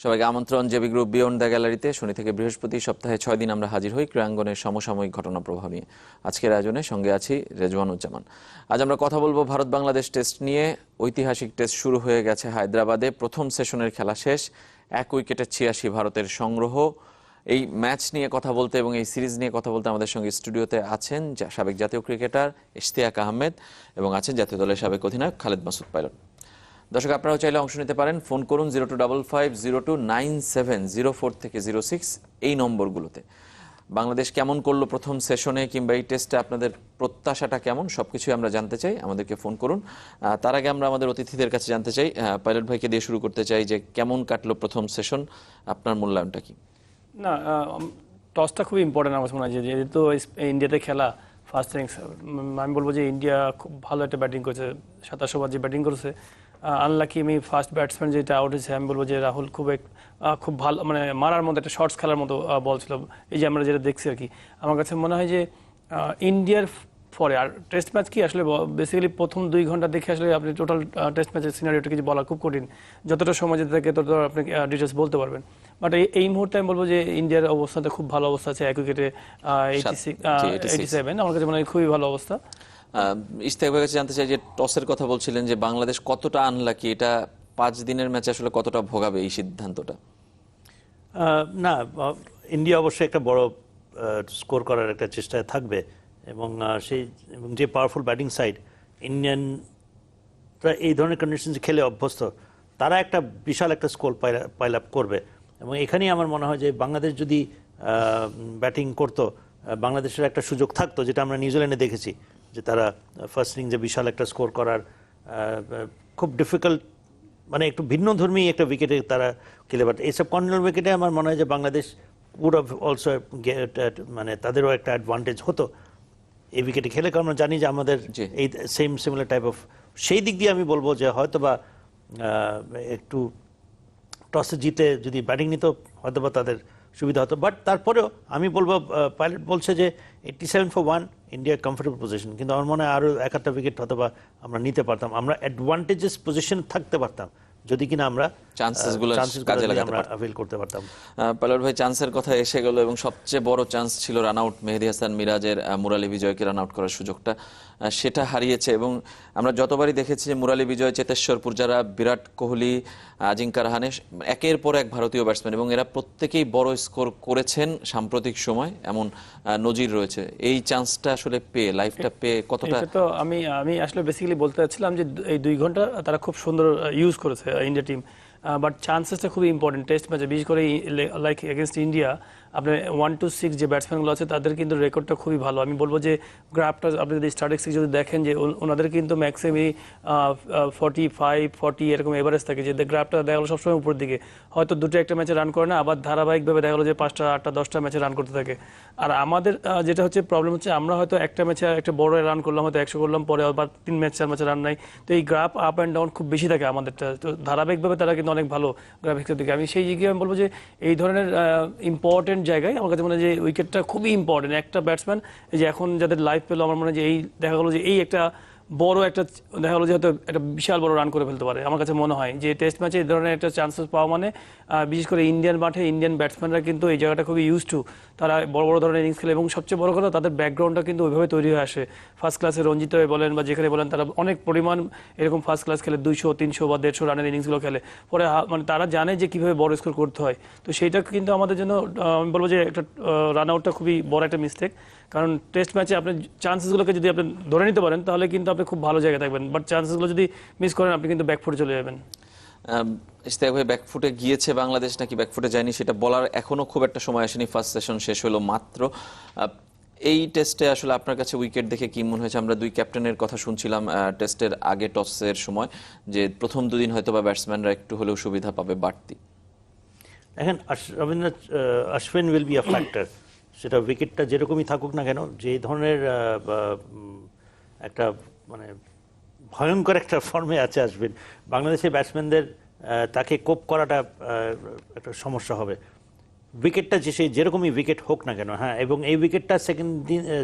সবাইকে আমন্ত্রণ JB group beyond the গ্যালারিতে। শনি থেকে বৃহস্পতি সপ্তাহে 6 দিন আমরা হাজির হই ক্রীড়াঙ্গনের সমসাময়িক ঘটনা প্রবাহ নিয়ে। আজকের আয়োজনে সঙ্গে আছি রেজওয়ানুজ্জামান। আজ আমরা কথা বলবো ভারত বাংলাদেশ টেস্ট নিয়ে। ঐতিহাসিক টেস্ট শুরু হয়ে গেছে হায়দ্রাবাদে। প্রথম সেশনের খেলা শেষ, 1 উইকেটে 86 ভারতের সংগ্রহ। এই ম্যাচ নিয়ে কথা বলতে এবং এই সিরিজ নিয়ে কথা বলতে আমাদের সঙ্গে স্টুডিওতে আছেন সাবেক জাতীয় ক্রিকেটার ইশতিয়াক আহমেদ এবং আছেন জাতীয় দলের সাবেক অধিনায়ক খালেদ মাসুদ পাইলট। দর্শক, আপনারাও চাইলে অংশ নিতে পারেন। ফোন করুন 0255029704 থেকে 06 এই নম্বরগুলোতে। বাংলাদেশ কেমন করলো প্রথম সেশনে কিংবা এই টেস্টে আপনাদের প্রত্যাশাটা কেমন, সবকিছুই আমরা জানতে চাই। আমাদেরকে ফোন করুন। তার আগে আমরা আমাদের অতিথিদের কাছে জানতে চাই, পাইলট ভাইকে দিয়ে শুরু করতে চাই যে কেমন কাটলো প্রথম সেশন, আপনার মূল্যায়নটা কি? না, টসটা খুব ইম্পর্টেন্ট আমার মনে হয়। যেহেতু ইন্ডিয়াতে খেলা ফার্স্ট ইনিংস, আমি বলবো যে ইন্ডিয়া খুব ভালো একটা ব্যাটিং করেছে। 27 ওভার যে ব্যাটিং করেছে, আনলাকি আমি ফার্স্ট ব্যাটসম্যান যেটা আউট হয়েছে, আমি বলবো যে রাহুল খুব ভালো, মানে মারার মতো একটা শর্টস খেলার মতো বল ছিল। এই যে আমরা যেটা দেখছি আর কি, আমার কাছে মনে হয় যে ইন্ডিয়ার পরে আর টেস্ট ম্যাচ কি আসলে বেসিক্যালি প্রথম 2 ঘন্টা দেখে আসলে আপনি টোটাল টেস্ট ম্যাচের সিনারিওটা কিছু বলা খুব কঠিন। যতটা সময় যেতে থাকে ততটা আপনি ডিটেলস বলতে পারবেন। বাট এই মুহূর্তে আমি বলবো যে ইন্ডিয়ার অবস্থাতে খুব ভালো অবস্থা আছে। 1 উইকেটে 87, আমার কাছে মনে হয় খুবই ভালো অবস্থা। ইশতিয়াক ভাইয়ের কাছে জানতে চাই যে টসের কথা বলছিলেন যে বাংলাদেশ কতটা আনলাকি, এটা 5 দিনের ম্যাচে আসলে কতটা ভোগাবে এই সিদ্ধান্তটা? না, ইন্ডিয়া অবশ্যই একটা বড় স্কোর করার একটা চেষ্টায় থাকবে এবং যে পাওয়ারফুল ব্যাটিং সাইড ইন্ডিয়ানরা এই ধরনের কন্ডিশনসে খেলে অভ্যস্ত, তারা একটা বিশাল একটা স্কোর পাইল আপ করবে। এবং এখানেই আমার মনে হয় যে বাংলাদেশ যদি ব্যাটিং করতো, বাংলাদেশের একটা সুযোগ থাকতো, যেটা আমরা নিউজিল্যান্ডে দেখেছি, যে তারা ফার্স্ট ইনিংসে যে বিশাল একটা স্কোর করার খুব ডিফিকাল্ট, মানে একটু ভিন্ন ধর্মী একটা উইকেটে তারা খেলে। বাট এইসব কর্নার উইকেটে আমার মনে হয় যে বাংলাদেশ উড হ্যাভ অলসো মানে তাদেরও একটা অ্যাডভান্টেজ হতো এই উইকেটে খেলে, কারণ আমরা জানি যে আমাদের এই সিমিলার টাইপ অফ, সেই দিক দিয়ে আমি বলবো যে হয়তো বা একটু টসে জিতে যদি ব্যাটিং নিত হয়তো বা তাদের সুবিধা হতো। বাট তারপরেও আমি বলবো, পাইলট বলছে যে 87 for 1 ইন্ডিয়া কমফোর্টেবল পজিশন, কিন্তু আমার মনে হয় আরও 1-2 উইকেট হয়তো বা আমরা নিতে পারতাম, আমরা অ্যাডভান্টেজেস পজিশন থাকতে পারতাম যদি কিনা আমরা চান্সেসগুলো কাজে লাগাতে অ্যাভেল করতে পারতাম। পাইলট ভাই, চান্সের কথা এসে গেল এবং সবচেয়ে বড় চান্স ছিল রান আউট মেহেদী হাসান মিরাজের, মুরালি বিজয়কে রান আউট করার সুযোগটা সেটা হারিয়েছে। এবং আমরা যতবারই দেখেছি যে মুরালি বিজয়, চেতেশ্বর পূজারা, বিরাট কোহলি, আজিঙ্কা রাহানে একের পর এক ভারতীয় ব্যাটসম্যান এবং এরা প্রত্যেকেই বড় স্কোর করেছেন সাম্প্রতিক সময়, এমন নজির রয়েছে। এই চান্সটা আসলে পেয়ে, লাইফটা পেয়ে কতটা? তো আমি আসলে বেসিক্যালি বলতে চাচ্ছিলাম যে এই 2 ঘন্টা তারা খুব সুন্দর ইউজ করেছে ইন্ডিয়া টিম। বাট চান্সেসটা খুবই ইম্পর্টেন্ট টেস্ট ম্যাচে, বিশেষ করে লাইক এগেনস্ট ইন্ডিয়া। আপনার 1 to 6 যে ব্যাটসম্যানগুলো আছে তাদের কিন্তু রেকর্ডটা খুবই ভালো। আমি বলবো যে গ্রাফটা আপনি যদি স্ট্যাটিস্টিক্স যদি দেখেন যে ওনাদের কিন্তু ম্যাক্সিমামই 45-40 এরকম এভারেজ থাকে, যে গ্রাফটা দেখা গেলো সবসময় উপর দিকে। হয়তো 2-1 ম্যাচে রান করে না, আবার ধারাবাহিকভাবে দেখা গেলো যে 5টা 8টা 10টা ম্যাচে রান করতে থাকে। আর আমাদের যেটা হচ্ছে প্রবলেম হচ্ছে, আমরা হয়তো একটা ম্যাচে একটা বড় রান করলাম, হয়তো 100 করলাম, পরে আবার 3-4 ম্যাচে রান নাই। তো এই গ্রাফ আপ অ্যান্ড ডাউন খুব বেশি থাকে আমাদেরটা। তো ধারাবাহিকভাবে তারা কিন্তু অনেক ভালো গ্রাফিক্সের দিকে। আমি সেই জায়গায় আমি বলবো যে এই ধরনের ইম্পর্টেন্ট জায়গায় আমার কাছে মনে হয় যে উইকেটটা খুবই ইম্পর্টেন্ট। একটা ব্যাটসম্যান এই যে এখন যাদের লাইফ পেলো, আমার মনে হয় যে এই দেখা গেলো যে এই একটা বড় একটা দেখা গেলো যে হয়তো একটা বিশাল বড় রান করে ফেলতে পারে। আমার কাছে মনে হয় যে টেস্ট ম্যাচে এই ধরনের একটা চান্সেস পাওয়া মানে, বিশেষ করে ইন্ডিয়ান মাঠে ইন্ডিয়ান ব্যাটসম্যানরা কিন্তু এই জায়গাটা খুবই ইউজ টু। তারা বড় বড় ধরনের ইনিংস খেলে এবং সবচেয়ে বড় কথা তাদের ব্যাকগ্রাউন্ডটা কিন্তু ওইভাবে তৈরি হয়ে আসে। ফার্স্ট ক্লাসে রঞ্জিত বলেন বা যেখানে বলেন, তারা অনেক পরিমাণ এরকম ফার্স্ট ক্লাস খেলে 200, 300 বা 150 রানের ইনিংসগুলো খেলে। পরে মানে তারা জানে যে কীভাবে বড় স্কোর করতে হয়। তো সেইটা কিন্তু আমাদের জন্য আমি বলবো যে একটা রান আউটটা খুবই বড় একটা মিস্টেক। কারণ টেস্ট ম্যাচে আপনি চান্সেসগুলোকে যদি আপনি ধরে নিতে পারেন তাহলে কিন্তু আপনি খুব ভালো জায়গায় থাকবেন। বাট চান্সেসগুলো যদি মিস করেন আপনি কিন্তু ব্যাকফুটে চলে যাবেন। ইশতিয়াক ভাই, ব্যাকফুটে গিয়েছে বাংলাদেশ নাকি ব্যাকফুটে যায়নি সেটা বলার এখনো খুব একটা সময় আসেনি। ফার্স্ট সেশন শেষ হলো মাত্র। এই টেস্টে আসলে আপনার কাছে উইকেট দেখে কি মনে হয়েছে? আমরা 2 ক্যাপ্টেনের কথা শুনছিলাম টেস্টের আগে টসের সময়, যে প্রথম 2 দিন হয়তো বা ব্যাটসম্যানরা একটু হলেও সুবিধা পাবে বাড়তি। দেখেন, Ashwin will be a factor. সেটা উইকেটটা যেরকমই থাকুক না কেন, যে ধরনের একটা মানে ভয়ঙ্কর একটা ফর্মে আছে অশ্বিন, বাংলাদেশের ব্যাটসম্যানদের তাকে কোপ করাটা একটা সমস্যা হবে। উইকেটটা যেরকমই উইকেট হোক না কেন, হ্যাঁ, এবং এই উইকেটটা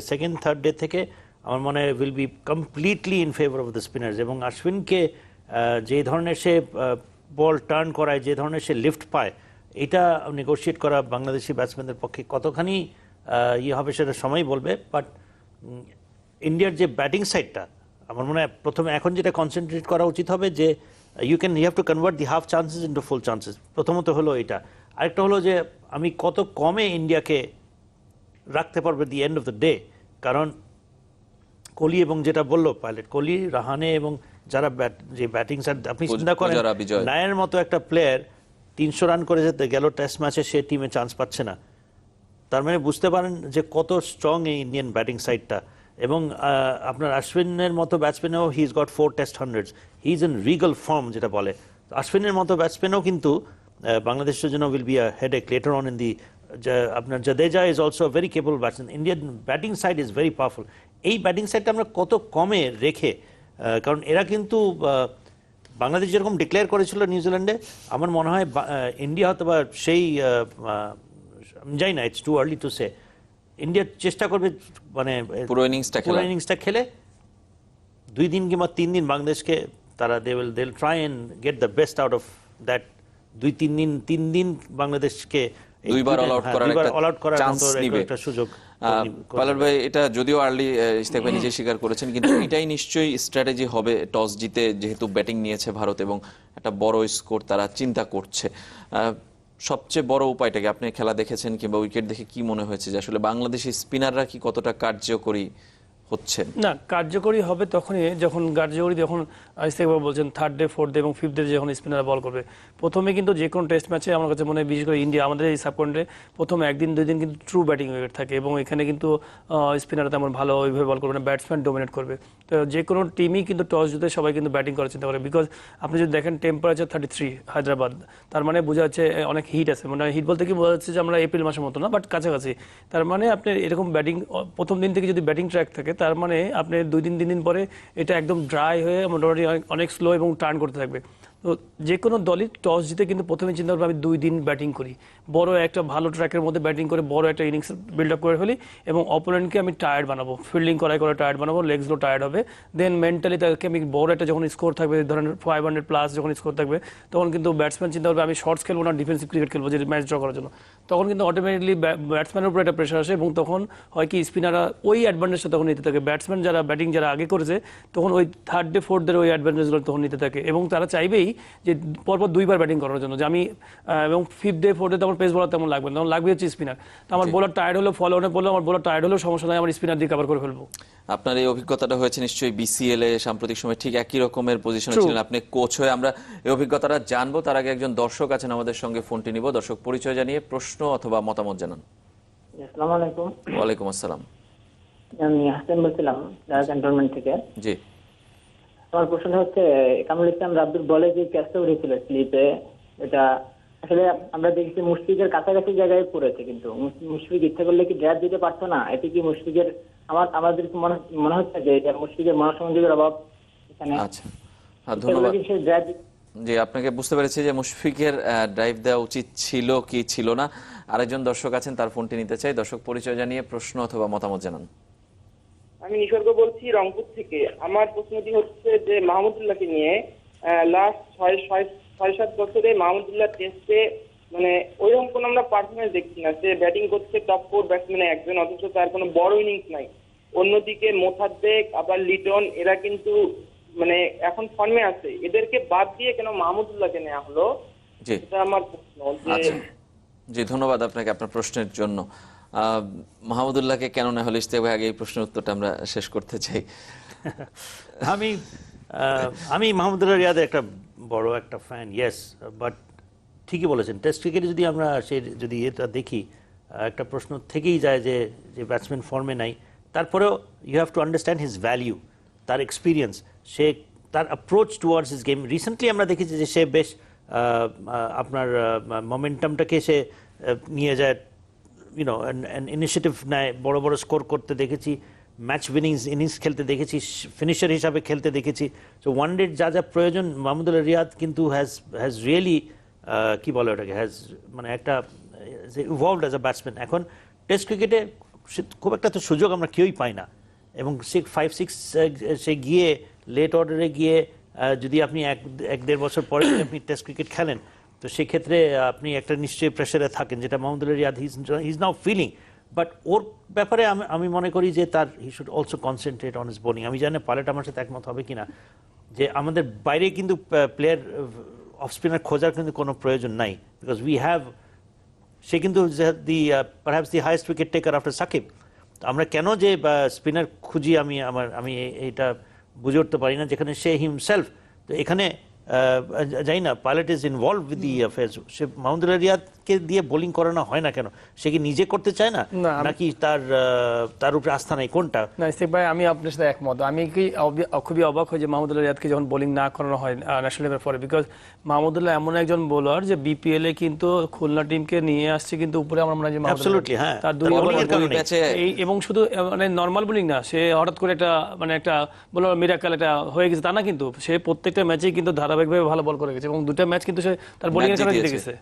সেকেন্ড থার্ড ডে থেকে আমার মনে হয় will be completely in favour of the spinners. এবং অশ্বিনকে যে ধরনের সে বল টার্ন করায়, যে ধরনের সে লিফট পায়, এটা নেগোশিয়েট করা বাংলাদেশি ব্যাটসম্যানদের পক্ষে কতখানি ইয়ে হবে সেটা সময় বলবে। বাট ইন্ডিয়ার যে ব্যাটিং সাইডটা আমার মনে হয় প্রথমে এখন যেটা কনসেন্ট্রেট করা উচিত হবে যে you have to convert the half chances into full chances. প্রথমত হলো এটা। আরেকটা হলো যে আমি কত কমে ইন্ডিয়াকে রাখতে পারবে the end of the day. কারণ কোহলি এবং যেটা বললো পাইলট, কোহলি, রাহানে এবং যারা যে ব্যাটিং সাইড, আপনি চিন্তা করেন নায়ের মতো একটা প্লেয়ার 300 রান করে যেতে গেল টেস্ট ম্যাচে, সে টিমে চান্স পাচ্ছে না। তার মানে বুঝতে পারেন যে কত স্ট্রং এই ইন্ডিয়ান ব্যাটিং সাইডটা। এবং আপনার অশ্বিনের মতো ব্যাটসম্যানও he is got 4 test hundreds, he is in regal form যেটা বলে। অশ্বিনের মতো ব্যাটসম্যানও কিন্তু বাংলাদেশের জন্য will be a headache later on in the. আপনার Jadeja is also very capable batsman. Indian batting side is very powerful. এই ব্যাটিং সাইডটা আমরা কত কমে রেখে, কারণ এরা কিন্তু বাংলাদেশ যেরকম ডিক্লেয়ার করেছিল নিউজিল্যান্ডে, আমার মনে হয় ইন্ডিয়া হয়তো বা সেই যাই না, it's too early to say, India চেষ্টা করবে মানে পুরো ইনিংসটা খেলে 2 দিন কিংবা 3 দিন বাংলাদেশকে তারা they will try and get the best out of that. 3 দিন বাংলাদেশকে দুইবার অল আউট করার একটা সুযোগ। পাইলট ভাই, এটা যদিও আর্লি ইশতিয়াক ভাই নিজে স্বীকার করেছেন, কিন্তু এটাই নিশ্চয়ই স্ট্র্যাটেজি হবে টস জিতে, যেহেতু ব্যাটিং নিয়েছে ভারত এবং একটা বড় স্কোর তারা চিন্তা করছে। সবচেয়ে বড় উপায়টাকে, আপনি খেলা দেখেছেন কিংবা উইকেট দেখে কি মনে হয়েছে যে আসলে বাংলাদেশি স্পিনাররা কি কতটা কার্যকরী হচ্ছে? না, কার্যকরী হবে তখনই যখন ইশতিয়াক বাবু বলছেন থার্ড ডে, ফোর্থ ডে এবং ফিফথ ডে যখন স্পিনাররা বল করবে। প্রথমে কিন্তু যে কোনো টেস্ট ম্যাচে আমার কাছে মনে হয়, বিশেষ করে ইন্ডিয়া আমাদের এই সাবকন্টিনেন্টে প্রথম 1-2 দিন কিন্তু ট্রু ব্যাটিং উইকেট থাকে এবং এখানে কিন্তু স্পিনাররা তেমন ভালো ওইভাবে বল করবে না, ব্যাটসম্যান ডোমিনেট করবে। তো যে কোনো টিমই কিন্তু টস জিতে সবাই কিন্তু ব্যাটিং করার চিন্তা করে। বিকজ আপনি যদি দেখেন টেম্পারেচার 33 হায়দ্রাবাদ, তার মানে বোঝা যাচ্ছে অনেক হিট আছে। মানে হিট বলতে কি বোঝা যাচ্ছে যে আমরা এপ্রিল মাসের মতো না, বাট কাছাকাছি। তার মানে আপনি এরকম ব্যাটিং প্রথম দিন থেকে যদি ব্যাটিং ট্র্যাক থাকে, তার মানে আপনি 2-3 দিন পরে এটা একদম ড্রাই হয়ে মোটামুটি অনেক স্লো এবং টার্ন করতে থাকবে। তো যে কোনো দলই টস জিতে কিন্তু প্রথমে চিন্তা করবে আমি 2 দিন ব্যাটিং করি, বড় একটা ভালো ট্র্যাকের মধ্যে ব্যাটিং করে বড় একটা ইনিংস বিল্ড আপ করে ফেলি এবং অপোনেন্টকে আমি টায়ার্ড বানাবো, ফিল্ডিং করে টায়ার্ড বানাবো, লেগসগুলো টায়ার্ড হবে। দেন মেন্টালি তাকে আমি বড় একটা যখন স্কোর থাকবে, ধরেন 500+ যখন স্কোর থাকবে, তখন কিন্তু ব্যাটসম্যান চিন্তা করবে আমি শর্টস খেলবো না ডিফেন্সিভ ক্রিকেট খেলবো যে ম্যাচ ড্র করার জন্য। তখন কিন্তু অটোমেটিকলি ব্যাটসম্যানের উপর একটা প্রেশার আসে এবং তখন হয় কি স্পিনাররা ওই অ্যাডভান্টেজটা তখন নিতে থাকে। ব্যাটসম্যান যারা ব্যাটিং যারা আগে করেছে তখন ওই থার্ড ডে, ফোর্থ ডে ওই অ্যাডভান্টেজগুলো তখন নিতে থাকে এবং তারা চাইবেই যে পরপর 2বার ব্যাটিং করার জন্য, যে আমি এবং ফিফথ ডে, ফোর্থ ডে তখন পেস বোলার তেমন লাগবে না, তখন লাগবে হচ্ছে স্পিনার। তো আমার বোলার টায়ার্ড হলো, ফলো অনে পড়লো, আমার বোলার টায়ার্ড হলেও সমস্যা নয়, আমার স্পিনার দিয়ে কভার করে ফেলবো। আপনার এই অভিজ্ঞতাটা হয়েছে নিশ্চয়ই বিসিএল এ, সাম্প্রতিক সময় ঠিক একই রকমের পজিশনে ছিলেন আপনি, কোচ হয়ে। আমরা এই অভিজ্ঞতাটা জানবো, তার আগে একজন দর্শক আছেন আমাদের সঙ্গে, ফোনটি নিব। দর্শক, পরিচয় জানিয়ে প্রশ্ন অথবা মতামত জানান। আসসালামু আলাইকুম। ওয়ালাইকুম আসসালাম। আমি হাসান বলছিলাম ক্যান্টনমেন্ট থেকে। জি, আমার প্রশ্ন হচ্ছে, কামরুল ইসলাম রাব্বির বলে যে ক্যাচটা উঠেছিল স্লিপে, এটা আসলে আমরা দেখছি মুশফিকের কাছাকাছি জায়গায় পড়েছে, কিন্তু মুশফিক ইচ্ছা করলে কি ড্রাইভ দিতে পারতো না? এটি কি মুশফিকের, আমাদের মনে হচ্ছে যে এটা মুশফিকের মনোসংযোগের অভাব এখানে? আচ্ছা, ধন্যবাদ। ড্রাইভ, জি, আপনাকে বুঝতে পেরেছি যে মুশফিকের ড্রাইভ দেওয়া উচিত ছিল কি ছিল না। আরেকজন দর্শক আছেন, তার ফোনটি নিতে চাই। দর্শক, পরিচয় জানিয়ে প্রশ্ন অথবা মতামত জানান। আমি নিসর্গ বলছি রংপুর থেকে। আমার প্রশ্নটি হচ্ছে যে মাহমুদুল্লাহকে নিয়ে লাস্ট 6-7 বছরে মাহমুদুল্লাহ টেস্টে মানে ওইরকম কোনো আমরা পারফরমেন্স দেখছি না। সে ব্যাটিং করছে টপ 4 ব্যাটসম্যানে একজন, অথচ তার কোনো বড় ইনিংস নাই। অন্যদিকে মোসাদ্দেক, আবার লিটন, এরা কিন্তু মানে এখন ফর্মে আছে। এদেরকে বাদ দিয়ে কেন মাহমুদুল্লাহকে নেওয়া হলো, জি, এটা আমার প্রশ্ন। জি, ধন্যবাদ আপনাকে আপনার প্রশ্নের জন্য। মাহমুদুল্লাহকে কেন না হলে, ইশতিয়াক ভাই আগে এই প্রশ্নের উত্তরটা আমরা শেষ করতে চাই। আমি মাহমুদুল্লাহ রিয়াদের একটা বড় একটা ফ্যান, ইয়েস, বাট ঠিকই বলেছেন, টেস্ট ক্রিকেটে যদি আমরা যদি এটা দেখি, একটা প্রশ্ন থেকেই যায় যে ব্যাটসম্যান ফর্মে নাই। তারপরেও you have to understand his value, তার এক্সপিরিয়েন্স, সে তার approach towards his game. Recently আমরা দেখেছি যে সে বেশ আপনার মোমেন্টামটাকে সে নিয়ে যায়, ইউনো ইনিশিয়েটিভ নেয়, বড় বড় স্কোর করতে দেখেছি, ম্যাচ ইনিংস খেলতে দেখেছি, ফিনিশার হিসাবে খেলতে দেখেছি। সো ওয়ান ডে যা যা প্রয়োজন মাহমুদুল্লাহ রিয়াদ কিন্তু হ্যাজ রিয়েলি কি বলে ওটাকে, মানে একটা ইভলভড অ্যাজ আ ব্যাটসম্যান। এখন টেস্ট ক্রিকেটে খুব একটা তো সুযোগ আমরা কেউই পাই না, এবং 5-6 সে গিয়ে লেট অর্ডারে গিয়ে যদি আপনি 1-1.5 বছর পরে আপনি টেস্ট ক্রিকেট খেলেন, তো সেক্ষেত্রে আপনি একটা নিশ্চয়ই প্রেশারে থাকেন, যেটা Mahmudullah Riyad he is now feeling. But ওর ব্যাপারে আমি মনে করি যে তার he should also concentrate on his bowling. আমি জানি পাইলট আমার সাথে একমত হবে কিনা, যে আমাদের বাইরে কিন্তু প্লেয়ার অফ স্পিনার খোঁজার কিন্তু কোনো প্রয়োজন নাই, বিকজ উই হ্যাভ, সে কিন্তু perhaps the highest wicket taker after Shakib. তো আমরা কেন যে স্পিনার খুঁজি, আমি এইটা বুঝে উঠতে পারি না, যেখানে সে হিমসেলফ। তো এখানে জানি না pilot is involve with the affairs. সে মাহমুদুল্লাহ রিয়াদকে দিয়ে বোলিং করানো হয় না কেন? সে কি নিজে করতে চায় না, নাকি তার উপরে আস্থা নাই, কোনটা? না ইস্তেক ভাই, আমি আপনার সাথে একমত। আমি কি খুবই অবাক হই যে মাহমুদুল্লাহ রিয়াদকে যখন বোলিং না করানো হয় ন্যাশনাল টিমের পরে, বিকজ মাহমুদুল্লাহ এমন একজন বোলার যে বিপিএল এ কিন্তু খুলনা টিমকে নিয়ে আসছে কিন্তু উপরে আমার মনে হয় যে Absolutely, হ্যাঁ। তার দুই এবং শুধু মানে নর্মাল বোলিং না, সে হঠাৎ করে একটা বোলার মিরাকেল একটা হয়ে গেছে তা না, কিন্তু সে প্রত্যেকটা ম্যাচেই কিন্তু ধারাবাহিকভাবে ভালো বল করে গেছে এবং দুটো ম্যাচ কিন্তু সে তার বোলিং এর কারণে জিতে গেছে।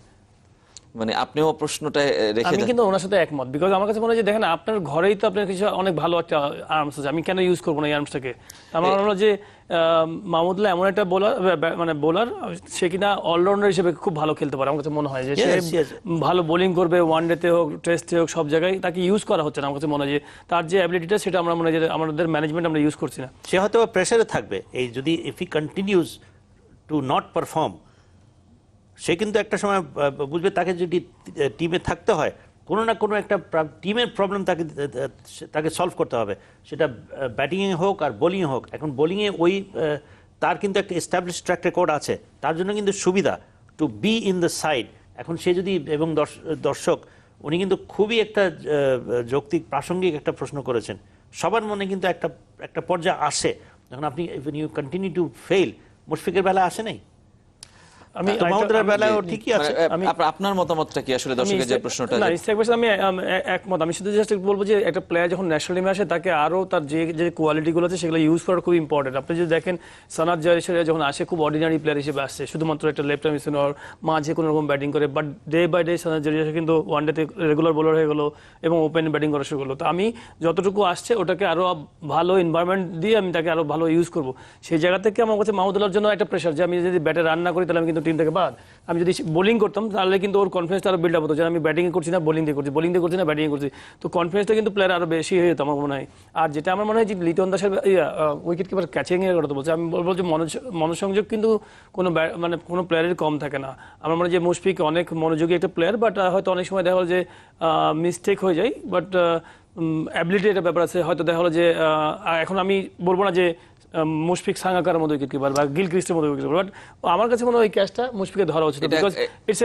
মানে আপনিও প্রশ্নটা রেখে আমি কিন্তু ওনার সাথে একমত, বিকজ আমার কাছে মনে হয় যে দেখেন আপনার ঘরেই তো আপনার কিছু অনেক ভালো একটা আর্মস আছে, আমি কেন ইউজ করবো না এই আর্মসটাকে? আমার মনে হলো যে মাহমুদুল্লাহ এমন একটা বোলার সে কিনা অলরাউন্ডার হিসেবে খুব ভালো খেলতে পারে। আমার কাছে মনে হয় যে সে ভালো বোলিং করবে, ওয়ানডেতে হোক টেস্টে হোক সব জায়গায় তাকে ইউজ করা হচ্ছে না। আমার কাছে মনে হয় যে তার যে অ্যাবিলিটিটা সেটা আমরা মনে হয় যে আমাদের ম্যানেজমেন্ট আমরা ইউজ করছি না। সে হয়তো প্রেসারে থাকবে, এই যদি if he continues to not perform, সে কিন্তু একটা সময় বুঝবে তাকে যদি টিমে থাকতে হয়, কোনো না কোনো একটা টিমের প্রবলেম তাকে সলভ করতে হবে, সেটা ব্যাটিংয়ে হোক আর বোলিংয়ে হোক। এখন বোলিংয়ে তার কিন্তু একটা এস্টাবলিশ ট্র্যাক রেকর্ড আছে, তার জন্য কিন্তু সুবিধা to be in the side. এখন সে যদি, এবং দর্শক উনি কিন্তু খুবই একটা যৌক্তিক প্রাসঙ্গিক একটা প্রশ্ন করেছেন। সবার মনে কিন্তু একটা পর্যায়ে আসে যখন আপনি ইউ কন্টিনিউ টু ফেইল। মুশফিকের বেলা আসে নাই, আমি ঠিকই আছে। আপনার মতামতটা কি আসলে দর্শকের যে প্রশ্নটা? আমি একমত। আমি শুধু জাস্ট বলবো যে একটা প্লেয়ার যখন ন্যাশনাল টিমে আসে তাকে আরো তার যে কোয়ালিটি গুলো আছে সেগুলো ইউজ করা খুব ইম্পর্টেন্ট। আপনি যদি দেখেন সানাত জায়সওয়াল যখন আসে খুব অর্ডিনারি প্লেয়ার হিসেবে আসছে, শুধুমাত্র একটা লেফট আর্ম স্পিনার, মাঝে কোনো রকম ব্যাটিং করে, but day by day Sanat জায়সওয়াল কিন্তু ওয়ানডেতে রেগুলার বোলার হয়ে গেলো এবং ওপেন ব্যাটিং করা শুরু করলো। তো আমি যতটুকু আসছে ওটাকে আরো ভালো এনভায়রনমেন্ট দিয়ে আমি তাকে আরো ভালো ইউজ করবো। সেই জায়গা থেকে আমার কাছে মাহমুদুল্লাহর জন্য একটা প্রেশার যে আমি যদি ব্যাটে রান না করি তাহলে আমি কিন্তু টিম থেকে বাদ। আমি যদি বোলিং করতাম তাহলে কিন্তু ওর কনফিডেন্সটা আরো বিল্ড আপ হতো যে আমি ব্যাটিং করছি না, বোলিং দিয়ে করছি না, ব্যাটিং করছি। তো কনফিডেন্সটা কিন্তু প্লেয়ার আরো বেশি হয়ে যেত আমার মনে হয়। আর যেটা আমার মনে হয় যে লিটন দাসের উইকেট কিপার ক্যাচিং এর কথা বলছে, আমি বলবো যে মনোসংযোগ কিন্তু কোনো প্লেয়ারের কম থাকে না। আমার মনে হয় যে মুশফিক অনেক মনোযোগী একটা প্লেয়ার, বাট হয়তো অনেক সময় দেখা হলো যে মিস্টেক হয়ে যায়, বাট অ্যাবিলিটি একটা ব্যাপার আছে। হয়তো দেখা হলো যে এখন আমি বলবো না যে মুশফিক সাঙ্গাকারের মতো উইকেট কিপার বা গিল ক্রিস্টের মতো উইকেট কিপার, বাট আমার কাছে মনে হয় ওই ক্যাচটা মুশফিকের ধরা উচিত, বিকজ ইটস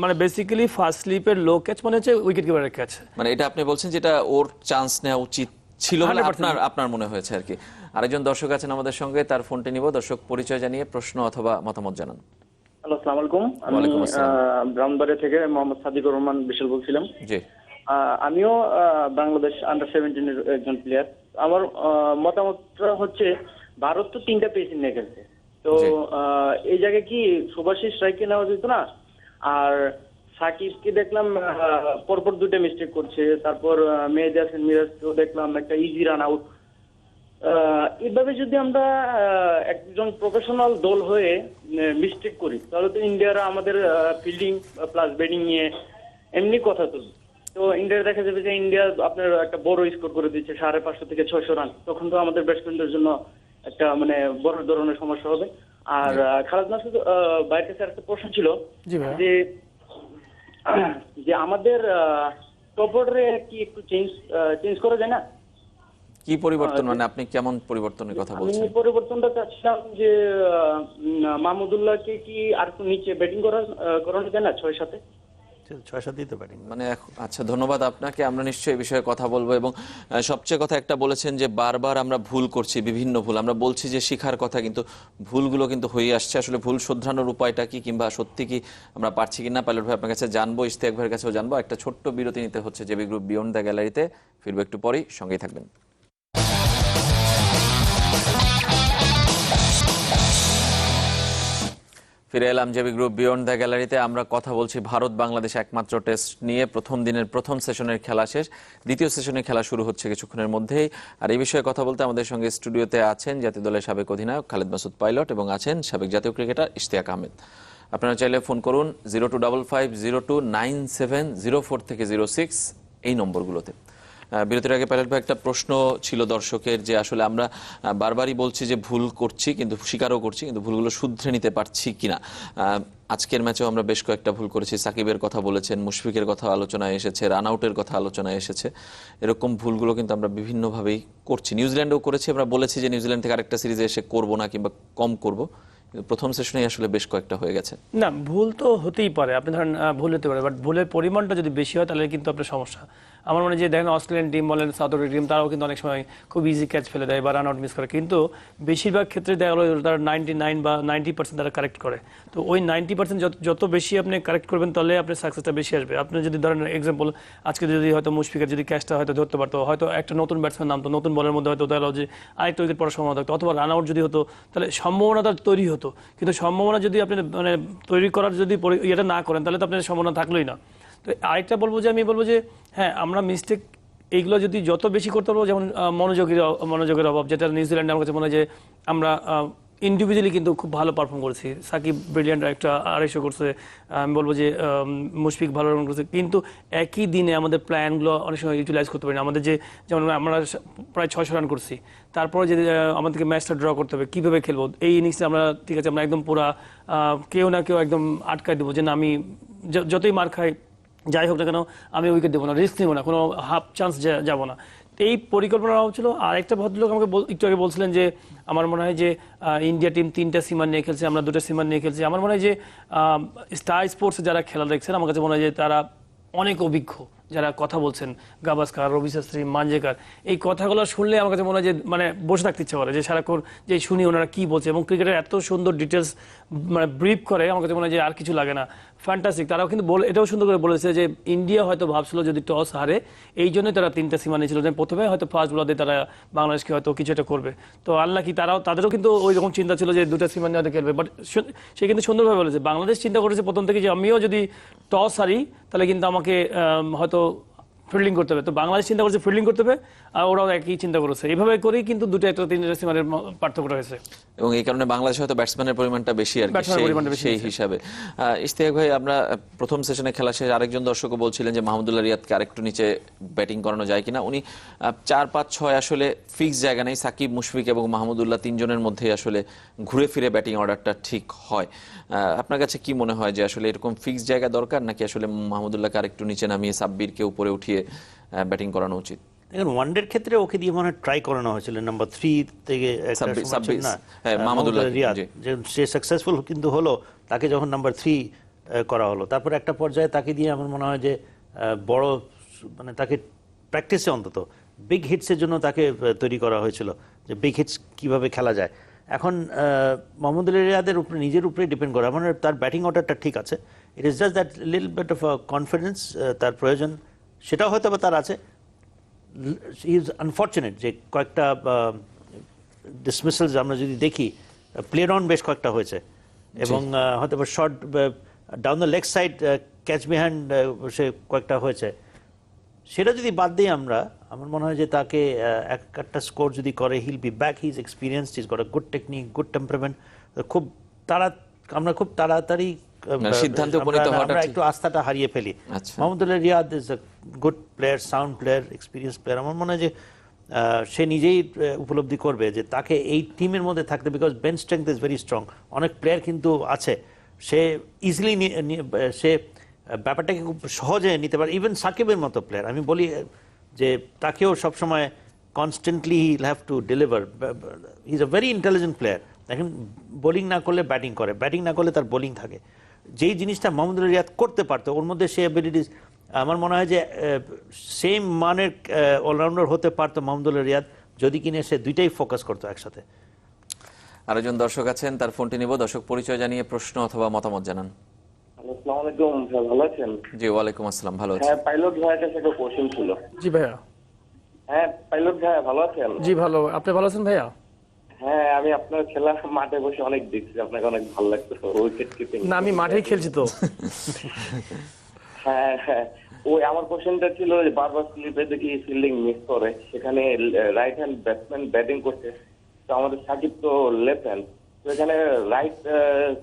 মানে বেসিক্যালি ফার্স্ট স্লিপের লো ক্যাচ মানে হচ্ছে উইকেট কিপারের ক্যাচ। মানে এটা আপনি বলছেন যেটা ওর চান্স নেওয়া উচিত ছিল বলে আপনার মনে হয়েছে আর কি। আরেকজন দর্শক আছেন আমাদের সঙ্গে, তার ফোনটি নিব। দর্শক পরিচয় জানিয়ে প্রশ্ন অথবা মতামত জানান। হ্যালো, আসসালামু আলাইকুম। আমি ব্রাহ্মণবাড়িয়া থেকে মোহাম্মদ সাদিকুর রহমান বিশাল বলছিলাম। জি, আমিও বাংলাদেশ আন্ডার 17 এর একজন প্লেয়ার। আমার মতামতটা হচ্ছে ভারত তো 3টা পেসার নিয়ে খেলছে, তো এই জায়গায় কি সুভাষিস স্ট্রাইকে নেওয়া যেত না? আর সাকিবকে দেখলাম পরপর 2টা মিস্টেক করছে, তারপর মেহেদী হাসান মিরাজকেও দেখলাম একটা ইজি রান আউট। এইভাবে যদি আমরা একজন প্রফেশনাল দল হয়ে মিস্টেক করি তাহলে তো ইন্ডিয়ারা আমাদের ফিল্ডিং প্লাস ব্যাটিং নিয়ে এমনি কথা তুলবে। তো ইন্ডিয়া দেখা যাবে যে ইন্ডিয়া আপনার একটা বড় স্কোর করে দিচ্ছে 550 থেকে 600 রান, তখন তো আমাদের ব্যাটসম্যানদের জন্য একটা মানে বড় ধরনের সমস্যা হবে। আর খালেদ মাসুদ ভাইয়ের কাছে একটা প্রশ্ন ছিল যে আমাদের টপ অর্ডারে কি একটু চেঞ্জ করা যায় না? কি পরিবর্তন, মানে আপনি কেমন পরিবর্তনের কথা বলছেন? আমি পরিবর্তনটা চাচ্ছিলাম যে মাহমুদুল্লাহকে কি আর একটু নিচে ব্যাটিং করানো যায় না 6-7-এ? মানে আচ্ছা, ধন্যবাদ আপনাকে। আমরা নিশ্চয়ই এই বিষয়ে কথা বলবো। এবং সবচেয়ে কথা একটা বলেছেন যে বারবার আমরা ভুল করছি, বিভিন্ন ভুল আমরা বলছি যে শিখার কথা, কিন্তু ভুলগুলো কিন্তু হয়ে আসছে। আসলে ভুল শোধরানোর উপায়টা কি, কিংবা সত্যি কি আমরা পারছি কিনা, পাইলট ভাই আপনার কাছে জানবো, ইশতিয়াক ভাইয়ের কাছেও জানবো। একটা ছোট্ট বিরতি নিতে হচ্ছে জেবি গ্রুপ বিয়ন্ড দ্য গ্যালারিতে। ফিরবো একটু পরেই, সঙ্গেই থাকবেন। ফিরে এলাম জেবি গ্রুপ বিয়ন্ড দ্য গ্যালারিতে। আমরা কথা বলছি ভারত বাংলাদেশ একমাত্র টেস্ট নিয়ে। প্রথম দিনের প্রথম সেশনের খেলা শেষ, দ্বিতীয় সেশনের খেলা শুরু হচ্ছে কিছুক্ষণের মধ্যেই। আর এই বিষয়ে কথা বলতে আমাদের সঙ্গে স্টুডিওতে আছেন জাতীয় দলের সাবেক অধিনায়ক খালেদ মাসুদ পাইলট এবং আছেন সাবেক জাতীয় ক্রিকেটার ইশতিয়াক আহমেদ। আপনারা চাইলে ফোন করুন 0255029704 থেকে 06 এই নম্বরগুলোতে। বিরতির আগে পাইলট ভাই একটা প্রশ্ন ছিল দর্শকের, যে আসলে আমরা বারবারই বলছি যে ভুল করছি, কিন্তু স্বীকারও করছি, কিন্তু ভুলগুলো শুধরে নিতে পারছি কিনা। আজকের ম্যাচেও আমরা বেশ কয়েকটা ভুল করেছি। সাকিবের কথা বলেছেন, মুশফিকের কথা আলোচনায় এসেছে, রান আউটের কথা আলোচনায় এসেছে। এরকম ভুলগুলো কিন্তু আমরা বিভিন্নভাবেই করছি। নিউজিল্যান্ডেও করেছি, আমরা বলেছি যে নিউজিল্যান্ড থেকে আরেকটা সিরিজে এসে করবো না কিংবা কম করব, কিন্তু প্রথম সেশনেই আসলে বেশ কয়েকটা হয়ে গেছে। না, ভুল তো হতেই পারে, আপনি ধরেন ভুল হতে পারে, বাট ভুলের পরিমাণটা যদি বেশি হয় তাহলে কিন্তু আপনার সমস্যা। আমার মনে হয় যে দেখেন অস্ট্রেলিয়ান টিম বলেন, সাউথ আফ্রিকান টিম, তারাও কিন্তু অনেক সময় খুব ইজি ক্যাচ ফেলে দেয় বা রান আউট মিস করে, কিন্তু বেশিরভাগ ক্ষেত্রে দেখা গেলো তারা 99 বা 90% তারা কারেক্ট করে। তো ওই 90% যত বেশি আপনি কারেক্ট করবেন তাহলে আপনার সাকসেসটা বেশি আসবে। আপনি যদি ধরেন এক্সাম্পল, আজকে যদি হয়তো মুশফিকের যদি ক্যাচটা হয়তো ধরতে পারতো, হয়তো একটা নতুন ব্যাটসম্যান নামতো, নতুন বলের মধ্যে হয়তো তাহলে যে আরেকটা উইকেট পড়ার সম্ভাবনা থাকতো, অথবা রান আউট যদি হতো তাহলে সম্ভাবনাটা তৈরি হতো। কিন্তু সম্ভাবনা যদি আপনি মানে তৈরি করার যদি ইয়েটা না করেন তাহলে তো আপনার সম্ভাবনা থাকলোই না। তো আরেকটা বলবো যে আমি বলবো যে হ্যাঁ, আমরা মিস্টেক এইগুলো যদি যত বেশি করতে পারবো, যেমন মনোযোগের অভাব, যেটা নিউজিল্যান্ডে আমার কাছে মনে হয় যে আমরা ইন্ডিভিজুয়ালি কিন্তু খুব ভালো পারফর্ম করেছি। সাকিব ব্রিলিয়ান্ট একটা 250 করছে, আমি বলবো যে মুশফিক ভালো রান করছে, কিন্তু একই দিনে আমাদের প্ল্যানগুলো অনেক সময় ইউটিলাইজ করতে পারি না। আমাদের যে যেমন আমরা প্রায় 600 রান করছি, তারপরে যদি আমাদেরকে ম্যাচটা ড্র করতে হবে, কীভাবে খেলবো এই ইনিংসে আমরা, ঠিক আছে আমরা একদম পুরা কেউ না কেউ একদম আটকায় দেবো যে না, আমি যতই মার খাই যাই হোক না কেন আমি উইকেট দেবো না, রিস্ক নেবো না, কোনো হাফ চান্স যাবো না। এই পরিকল্পনা ছিল। আর একটা ভদ্রলোক আমাকে একটু আগে বলছিলেন যে আমার মনে হয় যে ইন্ডিয়া টিম 3টা সীমার নিয়ে খেলছে, আমরা 2টা সীমার নিয়ে খেলছি। আমার মনে হয় যে স্টার স্পোর্টসে যারা খেলা দেখছেন আমার কাছে মনে হয় যে তারা অনেক অভিজ্ঞ, যারা কথা বলছেন, গাভাস্কার, রবি শাস্ত্রী, মানজেকার, এই কথাগুলো শুনলে আমার কাছে মনে হয় যে মানে বসে থাকতে ইচ্ছে করে, যে সারাক্ষণ যে শুনি ওনারা কি বলছে, এবং ক্রিকেটের এত সুন্দর ডিটেলস মানে ব্রিফ করে, আমার কাছে মনে হয় যে আর কিছু লাগে না। ফ্যান্টাস্টিক। তারাও কিন্তু এটাও সুন্দর করে বলেছে যে ইন্ডিয়া হয়তো ভাবছিল যদি টস হারে, এই জন্যই তারা 3টা সীমা নিয়েছিল, যে প্রথমে হয়তো ফার্স্ট বলার তারা বাংলাদেশকে হয়তো কিছু একটা করবে। তো আল্লাহ কি, তাদেরও কিন্তু ওই রকম চিন্তা ছিল যে 2টা সীমা নিয়ে খেলবে, বাট সে কিন্তু সুন্দরভাবে বলেছে। বাংলাদেশ চিন্তা করেছে প্রথম থেকে যে আমিও যদি টস হারি তাহলে কিন্তু আমাকে হয়তো ফিল্ডিং করতে হবে। তো বাংলাদেশ চিন্তা করছে ফিল্ডিং করতে হবে, আর ওরাও একই চিন্তা করেছে। এইভাবে করেই কিন্তু 2টা একটা 3টা সীমানের পার্থক্যটা হয়েছে, এবং এই কারণে বাংলাদেশে হয়তো ব্যাটসম্যানের পরিমাণটা বেশি আর কি সেই হিসাবে। ইশতিয়াক ভাই, আমরা প্রথম সেশনে খেলা শেষে আরেকজন দর্শকও বলছিলেন যে মাহমুদুল্লাহ রিয়াদকে আরেকটু নিচে ব্যাটিং করানো যায় কিনা। উনি 4, 5, 6 আসলে ফিক্স জায়গা নেই, সাকিব, মুশফিক এবং মাহমুদুল্লাহ 3 জনের মধ্যেই আসলে ঘুরে ফিরে ব্যাটিং অর্ডারটা ঠিক হয়। আপনার কাছে কি মনে হয় যে আসলে এরকম ফিক্স জায়গা দরকার, নাকি আসলে মাহমুদুল্লাহকে আরেকটু নিচে নামিয়ে সাব্বিরকে উপরে উঠিয়ে ব্যাটিং করানো উচিত? দেখুন, ওয়ানডের ক্ষেত্রে ওকে দিয়ে মনে হয় ট্রাই করানো হয়েছিল নাম্বার 3 থেকে মাহমুদুল্লাহ রিয়াদ, যে সে সাকসেসফুল কিন্তু হলো, তাকে যখন নাম্বার 3 করা হলো, তারপর একটা পর্যায়ে তাকে দিয়ে আমার মনে হয় যে বড় মানে তাকে প্র্যাকটিসে অন্তত বিগ হিটসের জন্য তাকে তৈরি করা হয়েছিল, যে বিগ হিটস কিভাবে খেলা যায়। এখন মাহমুদুল্লাহ রিয়াদের উপরে নিজের উপরে ডিপেন্ড করে। আমার তার ব্যাটিং অর্ডারটা ঠিক আছে, it is just that little bit of confidence তার প্রয়োজন, সেটাও হয়তো বা তার আছে। ইজ আনফর্চুনেট যে কয়েকটা ডিসমিসালস আমরা যদি দেখি, প্লে অন বেশ কয়েকটা হয়েছে, এবং হয়তো বা short down the leg side catch behind সে কয়েকটা হয়েছে। সেটা যদি বাদ দিই আমরা, আমার মনে হয় যে তাকে একটা স্কোর যদি করে, hill be back, he is experienced, is got a good technique, good temperament. আমরা খুব তাড়াতাড়ি সিদ্ধান্তে উপনীত হওয়াটা আমরা একটু আস্থাটা হারিয়ে ফেলি। Mahmudullah Riyad is a good player, sound player, experience player. আমার মনে হয় যে সে নিজেই উপলব্ধি করবে যে তাকে এই টিমের মধ্যে থাকতে, because bench strength is very strong. অনেক প্লেয়ার কিন্তু আছে, সে ইজিলি সে ব্যাপারটাকে খুব সহজে নিতে পারে। ইভেন সাকিবের মতো প্লেয়ার, আমি বলি যে তাকেও সবসময় constantly he will have to deliver. He is a very intelligent player. এখন বোলিং না করলে ব্যাটিং করে, ব্যাটিং না করলে তার বোলিং থাকে। যেই জিনিসটা মাহমুদুল্লাহ রিয়াদ করতে পারতো, ওর মধ্যে সে অ্যাবিলিটিস, আমার মনে হয় যে সেম মানের অলরাউন্ডার হতে পারতো মাহমুদুল্লাহ রিয়াদ, যদি কিনে সে দুইটাই ফোকাস করতো একসাথে। আরেকজন দর্শক আছেন, তার ফোনটি নিব। দর্শক পরিচয় জানিয়ে প্রশ্ন অথবা মতামত জানান। আসসালামু আলাইকুম ভাই, ভালো আছেন? জি, ওয়ালাইকুম আসসালাম, ভালো আছি। হ্যাঁ, পাইলট ভাইয়ের কাছে একটা কোশ্চেন ছিল। জি ভাইয়া। হ্যাঁ পাইলট ভাই, ভালো আছেন? জি ভালো, আপনি ভালো আছেন ভাইয়া? হ্যাঁ, আমি আপনার খেলা মাঠে বসে অনেক দেখছি, আপনাকে অনেক ভালো লাগতো উইকেট কিপিং। না, আমি মাঠেই খেলছি তো। হ্যাঁ হ্যাঁ, ওই আমার কোশ্চেনটা ছিল যে বারবার স্লিপে দেখি ফিল্ডিং মিস করে, সেখানে রাইট হ্যান্ড ব্যাটসম্যান ব্যাটিং করছে, তো আমাদের সাকিব তো লেফট হ্যান্ড, তো এখানে রাইট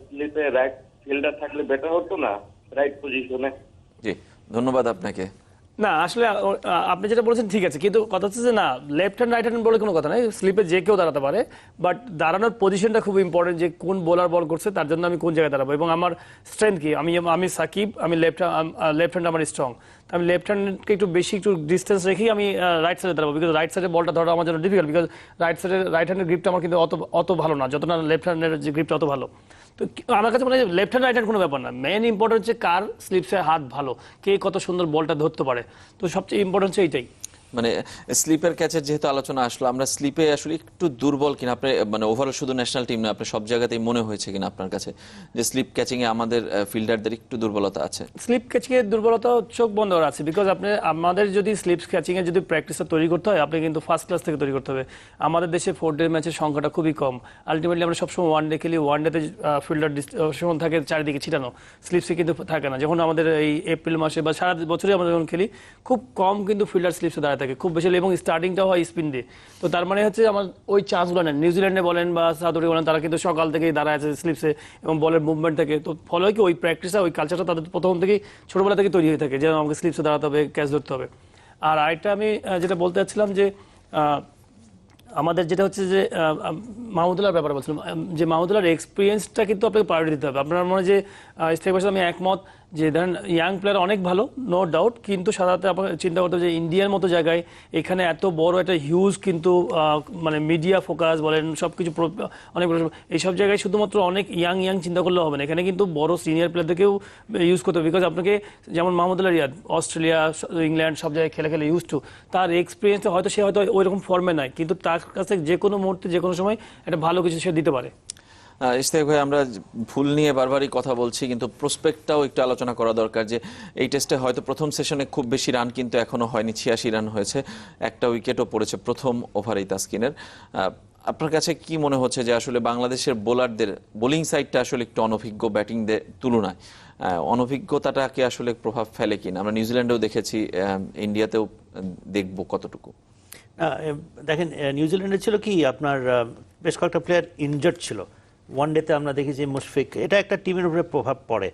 স্লিপে রাইট ফিল্ডার থাকলে বেটার হতো না রাইট পজিশনে? জি, ধন্যবাদ আপনাকে। না আসলে আপনি যেটা বলেছেন ঠিক আছে, কিন্তু কথা হচ্ছে যে না, লেফট হ্যান্ড রাইট হ্যান্ড বলে কোনো কথা নাই, স্লিপে যে কেউ দাঁড়াতে পারে, বাট দাঁড়ানোর পজিশনটা খুব ইম্পর্টেন্ট, যে কোন বোলার বল করছে তার জন্য আমি কোন জায়গায় দাঁড়াবো, এবং আমার স্ট্রেংথ কি। আমি সাকিব, আমি লেফট হ্যান্ড আমার স্ট্রং, আমি লেফট হ্যান্ডকে একটু ডিস্টেন্স রেখেই আমি রাইট সাইডে দাঁড়াবো, বিকজ রাইট সাইডে বলটা ধরা আমার জন্য ডিফিকাল্ট, বিকজ রাইট হ্যান্ডের গ্রিপটা আমার কিন্তু অত ভালো না, যত না লেফট হ্যান্ডের যে গ্রিপটা অত ভালো। তো আমার কাছে মনে হয় লেফট হ্যান্ড রাইট হ্যান্ড কোনো ব্যাপার না, মেইন ইম্পর্টেন্ট হচ্ছে কার স্লিপসে হাত ভালো, কে কত সুন্দর বলটা ধরতে পারে। তো সবচেয়ে ইম্পর্টেন্ট হচ্ছে এইটাই। মানে স্লিপের ক্যাচের যেহেতু আলোচনা আসলো, আমরা স্লিপে আসলে একটু দুর্বল কিনা আপনি, মানে ওভারঅল শুধু ন্যাশনাল টিম না, আপনি সব জায়গাতেই মনে হয়েছে কিনা আপনার কাছে যে স্লিপ ক্যাচিং এ আমাদের ফিল্ডারদের একটু দুর্বলতা আছে? স্লিপ ক্যাচিং এর দুর্বলতা চোখ বন্ধ করা আছে, বিকজ আমাদের যদি স্লিপ ক্যাচিং এর যদি প্র্যাকটিসটা তৈরি করতে হয়, আপনি কিন্তু ফার্স্ট ক্লাস থেকে তৈরি করতে হবে। আমাদের দেশে 4 ডে ম্যাচের সংখ্যাটা খুবই কম, আলটিমেটলি আমরা সবসময় ওয়ান ডে খেলি, ওয়ান ডেতে ফিল্ডার ডিস্ট্রিবিউশন থাকে চারিদিকে ছিটানো, স্লিপসে কিন্তু থাকে না। যখন আমাদের এই এপ্রিল মাসে বা সারা বছরই আমরা যখন খেলি, খুব কম কিন্তু ফিল্ডার স্লিপসে দাঁড়ায় থাকে, খুব বেশি, এবং স্টার্টিংটাও হয় স্পিন দিয়ে। তো তার মানে হচ্ছে আমার ওই চান্সগুলো নেন। নিউজিল্যান্ডে বলেন বা সাউথ আফ্রিকা বলেন, তারা কিন্তু সকাল থেকেই দাঁড়ায় আছে স্লিপসে এবং বলের মুভমেন্ট থেকে। তো ফলে হয় কি, ওই প্র্যাকটিসটা, ওই কালচারটা তাদের প্রথম থেকেই ছোটবেলা থেকে তৈরি হয়ে থাকে, যে আমাকে স্লিপসে দাঁড়াতে হবে, ক্যাচ ধরতে হবে। আর আরেকটা আমি যেটা বলতে চাচ্ছিলাম যে আমাদের যেটা হচ্ছে যে মাহমুদুল্লাহর ব্যাপারে বলছিলাম, যে মাহমুদুল্লাহর এক্সপিরিয়েন্সটা কিন্তু আপনাকে প্রায়োরিটি দিতে হবে। আপনার মনে হয় যে ইস্তেফার সাথে আমি একমত যে ধরেন ইয়াং প্লেয়ার অনেক ভালো, নো ডাউট, কিন্তু সাধারণত আপনাকে চিন্তা করতে হবে যে ইন্ডিয়ার মতো জায়গায় এখানে এত বড় একটা হিউজ কিন্তু মানে মিডিয়া ফোকাস বলেন সব কিছু অনেক এইসব জায়গায় শুধুমাত্র অনেক ইয়াং চিন্তা করলে হবে না, এখানে কিন্তু বড় সিনিয়র প্লেয়ারদেরকেও ইউজ করতে হবে। বিকজ আপনাকে যেমন মাহমুদুল্লাহ রিয়াদ অস্ট্রেলিয়া, ইংল্যান্ড সব জায়গায় খেলে ইউজ টু, তার এক্সপিরিয়েন্সটা হয়তো সে হয়তো ওই রকম ফর্মে নাই, কিন্তু তার কাছে যে কোনো মুহূর্তে যে কোনো সময় একটা ভালো কিছু সে দিতে পারে। ইশতিয়াক ভাই, আমরা ভুল নিয়ে বারবারই কথা বলছি, কিন্তু প্রসপেক্টটাও একটু আলোচনা করা দরকার। যে এই টেস্টে হয়তো প্রথম সেশনে খুব বেশি রান কিন্তু এখনো হয়নি, 86 রান হয়েছে, একটা উইকেটও পড়েছে প্রথম ওভারেই তাসকিনের। আপনার কাছে কি মনে হচ্ছে যে আসলে বাংলাদেশের বোলারদের বোলিং সাইডটা আসলে একটু অনভিজ্ঞ ব্যাটিংদের তুলনায়, অনভিজ্ঞতাটাকে আসলে প্রভাব ফেলে কিনা? আমরা নিউজিল্যান্ডেও দেখেছি, ইন্ডিয়াতেও দেখবো কতটুকু। দেখেন, নিউজিল্যান্ডে ছিল কি আপনার বেশ কয়েকটা প্লেয়ার ইনজার্ড ছিল। ওয়ান ডেতে আমরা দেখেছি মুশফিক, এটা একটা টিমের উপরে প্রভাব পড়ে।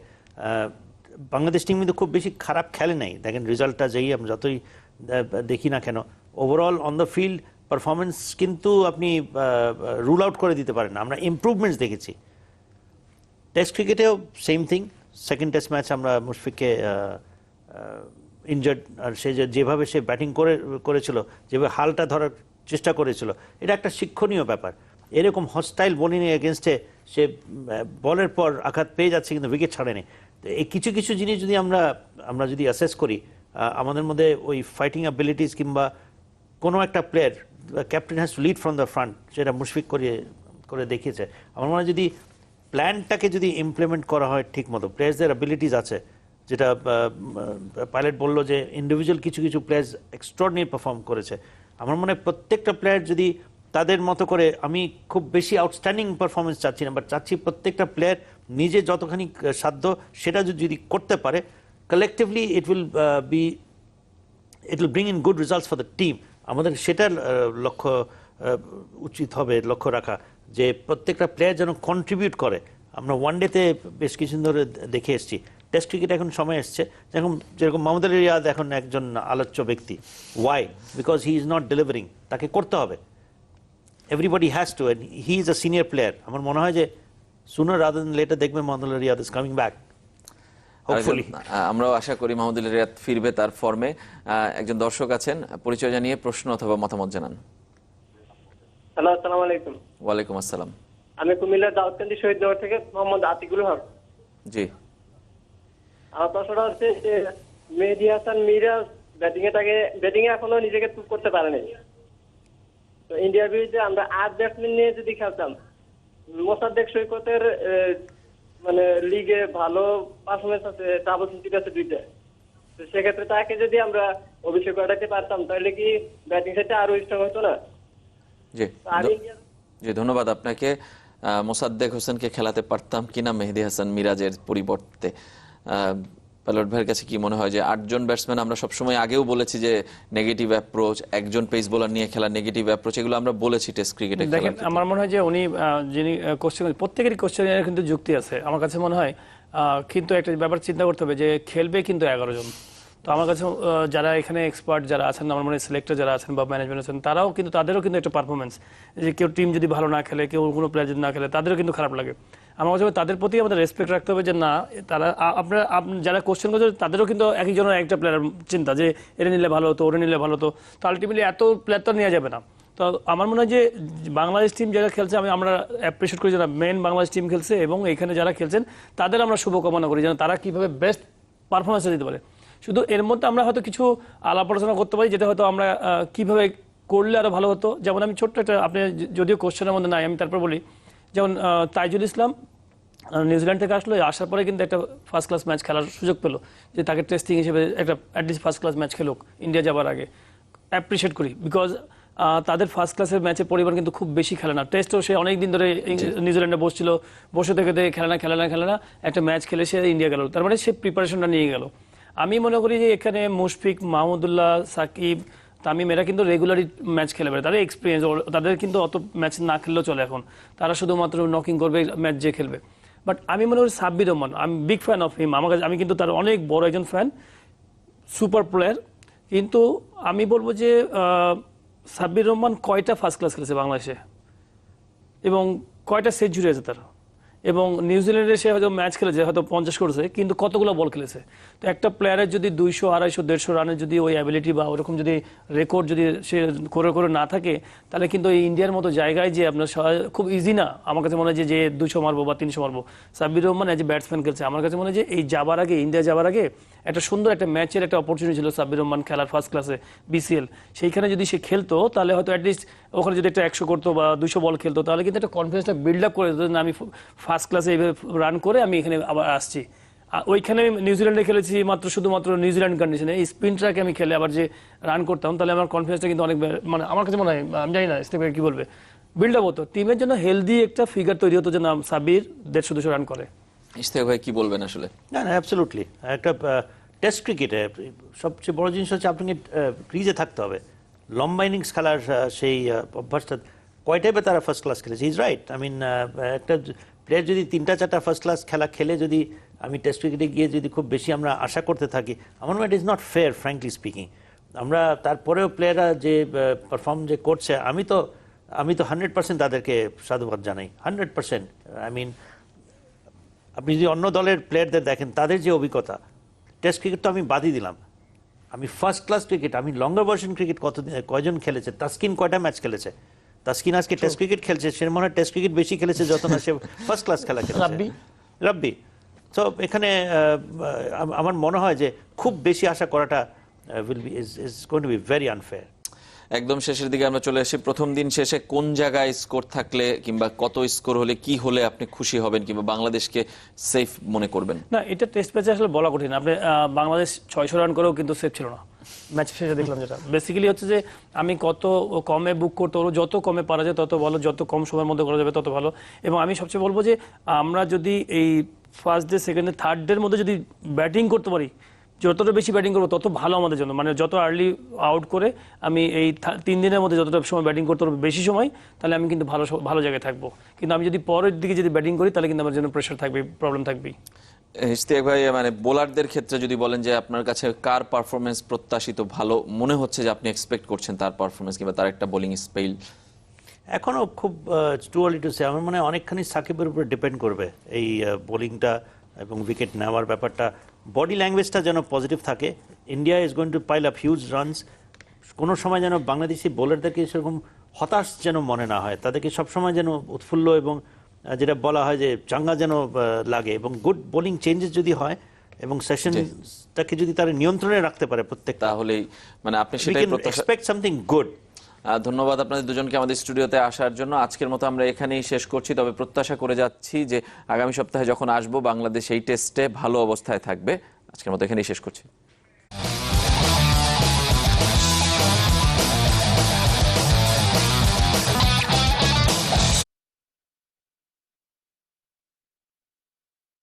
বাংলাদেশ টিম কিন্তু খুব বেশি খারাপ খেলে নাই, দেখেন রেজাল্টটা যেই আমরা যতই দেখি না কেন, overall on the field performance কিন্তু আপনি রুল আউট করে দিতে পারেন না। আমরা ইমপ্রুভমেন্টস দেখেছি। টেস্ট ক্রিকেটেও same thing, second test match আমরা মুশফিককে ইনজার্ড, আর সে যেভাবে সে ব্যাটিং করেছিল, যেভাবে হালটা ধরার চেষ্টা করেছিল, এটা একটা শিক্ষণীয় ব্যাপার। এরকম হস্টাইল বোলিং এগেনস্টে সে বলের পর আঘাত পেয়ে যাচ্ছে কিন্তু উইকেট ছাড়েনি। তো এই কিছু কিছু জিনিস যদি আমরা যদি অ্যাসেস করি, আমাদের মধ্যে ওই ফাইটিং অ্যাবিলিটিস কিংবা কোনো একটা player, captain has to lead from the front, সেটা মুশফিক করে দেখিয়েছে। আমার মনে হয় যদি প্ল্যানটাকে যদি ইমপ্লিমেন্ট করা হয় ঠিক মতো, প্লেয়ার্সদের অ্যাবিলিটিস আছে, যেটা পাইলট বললো যে ইন্ডিভিজুয়াল কিছু কিছু প্লেয়ার্স এক্সট্রাঅর্ডিনারি পারফর্ম করেছে। আমার মনে হয় প্রত্যেকটা প্লেয়ার যদি তাদের মতো করে, আমি খুব বেশি আউটস্ট্যান্ডিং পারফরমেন্স চাচ্ছি না, বাট চাচ্ছি প্রত্যেকটা প্লেয়ার নিজে যতখানি সাধ্য সেটা যদি করতে পারে, collectively it will bring in good results for the team. আমাদের সেটার উচিত হবে লক্ষ্য রাখা, যে প্রত্যেকটা প্লেয়ার যেন কন্ট্রিবিউট করে। আমরা ওয়ান ডেতে বেশ কিছুদিন ধরে দেখে এসেছি, টেস্ট ক্রিকেট এখন সময় এসছে, যেরকম মাহমুদুল্লাহ রিয়াদ এখন একজন আলোচ্য ব্যক্তি। Why? Because he is not delivering, তাকে করতে হবে। Everybody has to, and he is a senior player. আমার মনে হয় যে sooner rather than later দেখবে Mahmudullah Riyad is coming back. Hopefully. আমরাও আশা করি মাহমুদুল্লাহ রিয়াদ ফিরবে তার ফর্মে। একজন দর্শক আছেন, পরিচয় জানিয়ে প্রশ্ন অথবা মতামত জানান। হ্যালো, আসসালামু আলাইকুম। ওয়ালাইকুম আসসালাম। আমি কুমিল্লার দাউদকান্দি শহীদনগর থেকে মোহাম্মদ আতিকুল হক। জি, আমার প্রশ্নটা হচ্ছে যে মেহেদী হাসান মিরাজ ব্যাটিং এ এখনো নিজেকে প্রুভ করতে পারেনি। তো ইন্ডিয়ার বিরুদ্ধে আমরা 8 ব্যাটসম্যান নিয়ে যদি খেলতাম, মোসাদ্দেক সৈকতের মানে লিগে ভালো পারফরমেন্স আছে, ডাবল সেঞ্চুরি আছে 2টা। তো সেক্ষেত্রে তাকে যদি আমরা অভিষেক ঘটাতে পারতাম, তাহলে কি ব্যাটিং সাইডটা আরো স্ট্রং হতো না? জি, আর ইন্ডিয়া জি, ধন্যবাদ আপনাকে। মোসাদ্দেক হোসেনকে খেলাতে পারতাম কিনা মেহেদী হাসান মিরাজের পরিবর্তে? পাইলট ভাইয়ের কাছে কি মনে হয় যে 8 জন ব্যাটসম্যান, আমরা সবসময় আগেও বলেছি যে নেগেটিভ অ্যাপ্রোচ, একজন পেস বোলার নিয়ে খেলা নেগেটিভ অ্যাপ্রোচ, এগুলো আমরা বলেছি টেস্ট ক্রিকেটে। দেখেন, আমার মনে হয় যে উনি যিনি কোশ্চেন, প্রত্যেকেরই কোশ্চেনের কিন্তু যুক্তি আছে। আমার কাছে মনে হয় কিন্তু একটা ব্যাপার চিন্তা করতে হবে যে খেলবে কিন্তু 11 জন। তো আমার কাছে যারা এখানে এক্সপার্ট যারা আছেন, আমার মনে হয় সিলেক্টর যারা আছেন বা ম্যানেজমেন্ট আছেন, তাদেরও কিন্তু একটা পারফরমেন্স, যে কেউ টিম যদি ভালো না খেলে, কেউ কোনো প্লেয়ার যদি না খেলে, তাদেরও কিন্তু খারাপ লাগে। আমার কাছে তাদের প্রতি আমাদের রেসপেক্ট রাখতে হবে যে না, তারা আপনারা যারা কোশ্চেন করছে তাদেরও কিন্তু এক একজনের একটা প্লেয়ার চিন্তা, যে এটা নিলে ভালো হতো, ওটা নিলে ভালো হতো। তো আলটিমেটলি এত প্লেয়ার তো নেওয়া যাবে না। তো আমার মনে হয় যে বাংলাদেশ টিম যারা খেলছে, আমরা অ্যাপ্রিসিয়েট করি যারা মেন বাংলাদেশ টিম খেলছে, এবং এখানে যারা খেলছেন তাদের আমরা শুভকামনা করি যেন তারা কীভাবে বেস্ট পারফরমেন্স দিতে পারে। শুধু এর মধ্যে আমরা হয়তো কিছু আলাপ আলোচনা করতে পারি, যেটা হয়তো আমরা কিভাবে করলে আরো ভালো হতো। যেমন আমি ছোট্ট একটা, আপনি যদিও কোশ্চেনের মধ্যে নাই, আমি তারপর বলি, যেমন তাইজুল ইসলাম নিউজিল্যান্ড থেকে আসলো, আসার পরে কিন্তু একটা ফার্স্ট ক্লাস ম্যাচ খেলার সুযোগ পেলো, যে তাকে টেস্টিং হিসেবে একটা অ্যাটলিস্ট ফার্স্ট ক্লাস ম্যাচ খেলুক ইন্ডিয়া যাবার আগে। অ্যাপ্রিসিয়েট করি, বিকজ তাদের ফার্স্ট ক্লাসের ম্যাচের পরিমাণ কিন্তু খুব বেশি খেলে না। টেস্টও সে অনেক দিন ধরে নিউজিল্যান্ডে বসছিল, বসে থেকে খেলে না একটা ম্যাচ খেলে সে ইন্ডিয়া গেল, তার মানে সে প্রিপারেশনটা নিয়ে গেল। আমি মনে করি যে এখানে মুশফিক, মাহমুদুল্লাহ, সাকিব, তামিম এরা কিন্তু রেগুলারই ম্যাচ খেলে পারে, তারা এক্সপিরিয়েন্স, তাদের কিন্তু অত ম্যাচ না খেললেও চলে এখন, তারা শুধুমাত্র নকিং করবে, ম্যাচ যে খেলবে। বাট আমি মনে করি সাব্বির রহমান, আমি বিগ ফ্যান অফ হিম, আমার কাছে আমি কিন্তু তার অনেক বড় একজন ফ্যান, সুপার প্লেয়ার। কিন্তু আমি বলবো যে সাব্বির রহমান কয়টা ফার্স্ট ক্লাস খেলেছে বাংলাদেশে, এবং কয়টা সেঞ্চুরি আছে তার, এবং নিউজিল্যান্ডে সে হয়তো ম্যাচ খেলেছে, হয়তো 50 করেছে, কিন্তু কতগুলো বল খেলেছে। তো একটা প্লেয়ারের যদি 200, 250, 150 রানের যদি ওই অ্যাবিলিটি বা ওরকম যদি রেকর্ড যদি সে করে না থাকে, তাহলে কিন্তু এই ইন্ডিয়ার মতো জায়গায় যে আপনার খুব ইজি না। আমার কাছে মনে হয় যে 200 মারবো বা 300 মারবো। Sabbir Rahman as a batsman খেলছে, আমার কাছে মনে হয় যে এই যাবার আগে, ইন্ডিয়া যাবার আগে একটা সুন্দর একটা ম্যাচের একটা অপরচুনিটি ছিল সাব্বির রহমান খেলার ফার্স্ট ক্লাসে বিসিএল, সেইখানে যদি সে খেলতো তাহলে হয়তো অ্যাটলিস্ট ওখানে যদি একটা 100 করতো বা 200 বল খেলতো, তাহলে কিন্তু একটা কনফিডেন্সটা বিল্ড আপ করে দিত, না আমি ফার্স্ট ক্লাসে এইভাবে রান করে আমি এখানে আবার আসছি। ওইখানে নিউজিল্যান্ডে খেলেছি শুধুমাত্র নিউজিল্যান্ড কন্ডিশনে, এই স্পিন ট্র্যাকে আমি খেলে আবার যে রান করতাম, তাহলে আমার কনফিডেন্সটা কিন্তু অনেক, মানে আমার কাছে মনে হয়, আমি জানি না স্টেপে কি বলবে, বিল্ড আপ হতো, টিমের জন্য হেলদি একটা ফিগার তৈরি হতো যে না সাব্বির 150-200 রান করে। ইশতিয়াক ভাই কি বলবেন আসলে? না, অ্যাবসলিউটলি। একটা টেস্ট ক্রিকেটে সবচেয়ে বড় জিনিস হচ্ছে আপনাকে ক্রিজে থাকতে হবে, লম্বা ইনিংস খেলার সেই অভ্যাসটা কয়টাই বা তারা ফার্স্ট ক্লাস খেলেছে। Is right. আই মিন, একটা প্লেয়ার যদি 3-4টা ফার্স্ট ক্লাস খেলা খেলে যদি আমি টেস্ট ক্রিকেটে গিয়ে যদি খুব বেশি আমরা আশা করতে থাকি, আমার মনে হয় it is not fair, frankly speaking. আমরা তারপরেও প্লেয়াররা যে পারফর্ম যে করছে, আমি তো 100% তাদেরকে সাধুবাদ জানাই, 100%। আই মিন, আপনি যদি অন্য দলের প্লেয়ারদের দেখেন, তাদের যে অভিজ্ঞতা, টেস্ট ক্রিকেট তো আমি বাদই দিলাম, আমি ফার্স্ট ক্লাস ক্রিকেট, আমি লঙ্গার ভার্সন ক্রিকেট কয়জন খেলেছে, তাসকিন কয়টা ম্যাচ খেলেছে, তাসকিন আজকে টেস্ট ক্রিকেট খেলছে, সে মনে হয় টেস্ট ক্রিকেট বেশি খেলেছে যত না সে ফার্স্ট ক্লাস খেলা খেলেছে। রাব্বি। তো এখানে আমার মনে হয় যে খুব বেশি আশা করাটা is going to be very unfair. একদম শেষের দিকে আমরা চলে আসি। প্রথম দিন শেষে কোন জায়গায় স্কোর থাকলে কিংবা কত স্কোর হলে কি হলে আপনি খুশি হবেন কিংবা বাংলাদেশকে সেফ মনে করবেন? না, এটা টেস্ট ম্যাচে আসলে বলা কঠিন। আপনি বাংলাদেশ 600 রান করেও কিন্তু সেফ ছিল না ম্যাচ শেষে দেখলাম। যেটা বেসিক্যালি হচ্ছে যে আমি কত কমে বুক করতে পারবো, যত কমে পারা যায় তত ভালো, যত কম সময়ের মধ্যে করা যাবে তত ভালো। এবং আমি সবচেয়ে বলবো যে আমরা যদি এই first day, second day, third ডের মধ্যে যদি ব্যাটিং করতে পারি, যতটা বেশি ব্যাটিং করবো তত ভালো আমাদের জন্য। মানে যত আর্লি আউট করে আমি এই 3 দিনের মধ্যে যতটা সময় ব্যাটিং করতে পারবো, বেশি সময়, তাহলে আমি কিন্তু ভালো জায়গায় থাকবো। কিন্তু আমি যদি পরের দিকে যদি ব্যাটিং করি, তাহলে কিন্তু আমার জন্য প্রেশার থাকবে, প্রবলেম থাকবেই। ইশতিয়াক ভাই, মানে বোলারদের ক্ষেত্রে যদি বলেন যে আপনার কাছে কার পারফরমেন্স প্রত্যাশিত ভালো মনে হচ্ছে, যে আপনি এক্সপেক্ট করছেন তার পারফরমেন্স কিংবা তার একটা বোলিং স্পেল? এখনো খুব টু আর্লি টু সে। আমার মনে হয় অনেকখানি সাকিবের উপরে ডিপেন্ড করবে এই বোলিংটা এবং উইকেট নেওয়ার ব্যাপারটা। বডি ল্যাঙ্গুয়েজটা যেন পজিটিভ থাকে। India is going to pile up huge runs. কোনো সময় যেন বাংলাদেশি বোলারদেরকে সেরকম হতাশ যেন মনে না হয়, তাদেরকে সবসময় যেন উৎফুল্ল এবং যেটা বলা হয় যে চাঙ্গা যেন লাগে, এবং গুড বোলিং চেঞ্জেস যদি হয় এবং সেশনটাকে যদি তারা নিয়ন্ত্রণে রাখতে পারে প্রত্যেকটা, তাহলেই মানে আপনি সেটাই এক্সপেক্ট সামথিং গুড। ধন্যবাদ আপনাদের দুজনকে আমাদের স্টুডিওতে আসার জন্য। আজকের মতো আমরা এখানেই শেষ করছি, তবে প্রত্যাশা করে যাচ্ছি যে আগামী সপ্তাহে যখন আসবো বাংলাদেশ এই টেস্টে ভালো অবস্থায় থাকবে। আজকের মতো এখানেই শেষ করছি।